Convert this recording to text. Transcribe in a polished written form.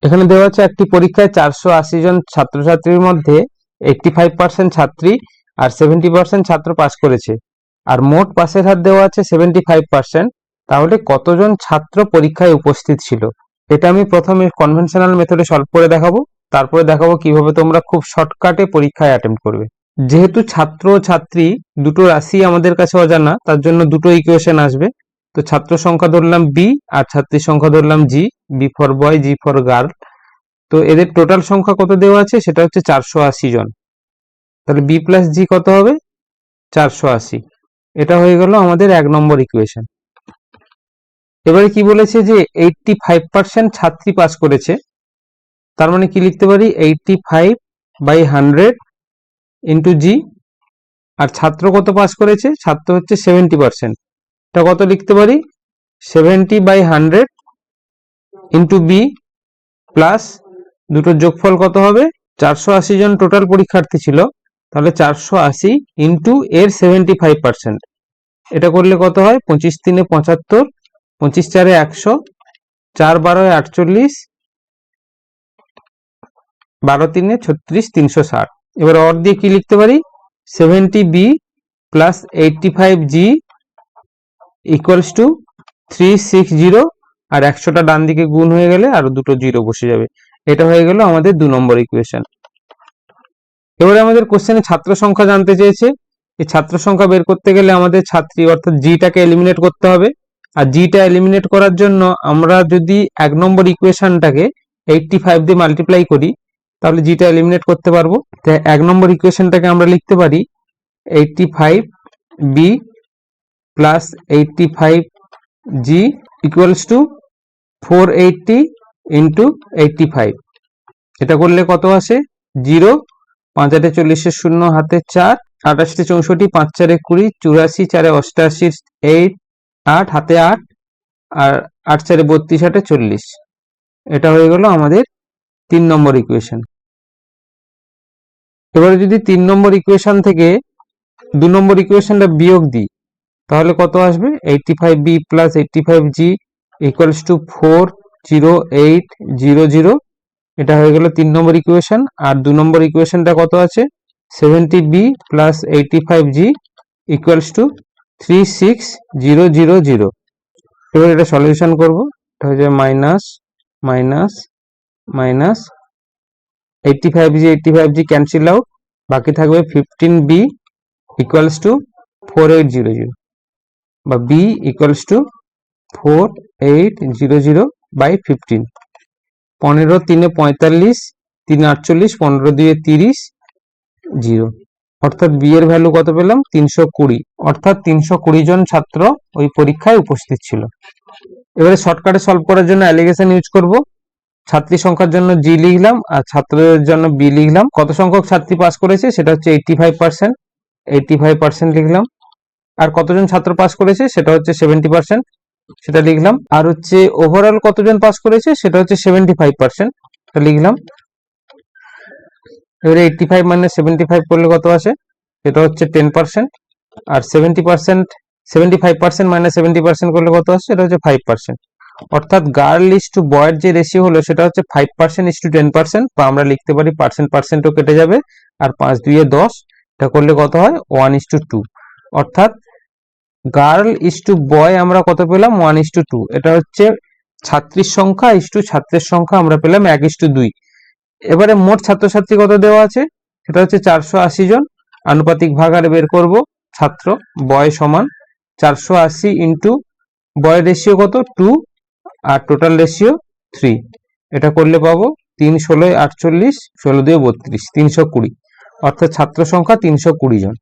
এখানে দেওয়া আছে একটি পরীক্ষায় 480 জন ছাত্রছাত্রীর মধ্যে 85% ছাত্রী আর 70% ছাত্র পাস করেছে, আর মোট পাসের হার দেওয়া আছে 75%। তাহলে কতজন ছাত্র পরীক্ষায় উপস্থিত ছিল? এটা আমি প্রথমে কনভেনশনাল মেথডে সলভ করে দেখাবো, তারপরে দেখাবো কিভাবে তোমরা খুব শর্টকাটে পরীক্ষায় অ্যাটেম্প করবে। যেহেতু ছাত্র ও ছাত্রী দুটো রাশি আমাদের কাছে অজানা, তার জন্য দুটো ইকুয়েশন আসবে। তো ছাত্র সংখ্যা ধরলাম বি আর ছাত্রীর সংখ্যা ধরলাম G, B for boy G for girl. তো এদের টোটাল সংখ্যা কত দেওয়া আছে, সেটা হচ্ছে 480 জন। তাহলে বি প্লাস জি কত হবে, 480। এটা হয়ে গেল আমাদের 1 নম্বর ইকুয়েশন। এবারে কি বলেছে যে 85% ছাত্রী পাস করেছে, তার মানে কি লিখতে পারি 85/100 ইন্টু জি। আর ছাত্র কত পাস করেছে, ছাত্র হচ্ছে 70%, এটা কত লিখতে পারি 70/100 ইন্টু বি প্লাস দুটোর যোগফল কত হবে 480 জন টোটাল পরীক্ষার্থী ছিল, তাহলে 480 ইন্টু এর 75%। এটা করলে কত হয় 25 3 75, 25 4 100, 4 12 48, 12 3 36, 360। এবার অর দিয়ে কি লিখতে পারি 70b plus 85g equals to 360, আর 100টা ডান দিকে গুণ হয়ে গেলে আরো দুটো জিরো বসে যাবে। এটা হয়ে গেল আমাদের 2 নম্বর ইকুয়েশন। এবারে আমাদের কোশ্চেনে ছাত্র সংখ্যা জানতে চেয়েছে। এই ছাত্র সংখ্যা বের করতে গেলে আমাদের ছাত্রী অর্থাৎ জিটাকে এলিমিনেট করতে হবে, আর জিটা এলিমিনেট করার জন্য আমরা যদি 1 নম্বর ইকুয়েশনটাকে 85 দিয়ে মাল্টিপ্লাই করি তাহলে জিটা এলিমিনেট করতে পারবো। তাই 1 নম্বর ইকুয়েশনটাকে আমরা লিখতে পারি 85b plus 85g equals to 480 into 85। এটা করলে কত আসে 0, 5 8 40 শূন্য হাতে 4, 28 64, 5 4 20, 84 4 88, 8 হাতে 8, আর 8 4 32 8 40। এটা হয়ে গেল আমাদের 3 নম্বর ইকুয়েশন। এবারে যদি 3 নম্বর ইকুয়েশন থেকে 2 নম্বর ইকুয়েশনটা বিয়োগ দিই তাহলে কত আসবে 85b plus 85g equals to 40800। এটা হয়ে গেল 3 নম্বর ইকুয়েশন। আর 2 নম্বর ইকুয়েশনটা কত আছে 70b plus 85g equals to 36000। এবার এটা সলিউশন করব, এটা হয়ে যাবে minus minus minus 85g cancel out, বাকি থাকবে 15b ইকুয়ালস টু 4800, বা b ইকুয়ালস টু 4800 বাই 15। 15 3 45, 3 48, 15 2 30, 0। অর্থাৎ বি এর ভ্যালু কত পেলাম 320। অর্থাৎ 320 জন ছাত্র ওই পরীক্ষায় উপস্থিত ছিল। এবারে শর্টকাটে সলভ করার জন্য অ্যালিগেশন ইউজ করব। ছাত্রী সংখ্যার জন্য জি লিখলাম আর ছাত্রদের জন্য বি লিখলাম। কত সংখ্যক ছাত্রী পাস করেছে সেটা হচ্ছে 85%, 85% লিখলাম। আর কতজন ছাত্র পাস করেছে সেটা হচ্ছে 70%, সেটা লিখলাম। আর হচ্ছে ওভারঅল কতজন পাস করেছে সেটা হচ্ছে 75%, এটা লিখলাম। এবারে 85 মাইনাস 75 করলে কত আসে, সেটা হচ্ছে 10%। আর 75% মাইনাস 70% করলে কত আসে, এটা হচ্ছে 5%। অর্থাৎ গার্ল ইস টু বয়ের যে রেশিও হলো সেটা হচ্ছে 5% ইস টু 10%, বা আমরা লিখতে পারি পার্সেন্টও কেটে যাবে, আর 5 2 10, এটা করলে কত হয় 1:2। অর্থাৎ গার্ল ইস টু বয় আমরা কত পেলাম 1:2। এটা হচ্ছে ছাত্রীর সংখ্যা ইস টু ছাত্রের সংখ্যা আমরা পেলাম 1:2। এবারে মোট ছাত্রছাত্রী কত দেওয়া আছে সেটা হচ্ছে 480 জন। আনুপাতিক ভাগ আর বের করব, ছাত্র বয় সমান 480 ইন্টু বয় রেশিও কত 2 আর টোটাল রেশিও 3। এটা করলে পাবো 3 16 48, 16 2 32, 320। অর্থাৎ ছাত্র সংখ্যা 320 জন।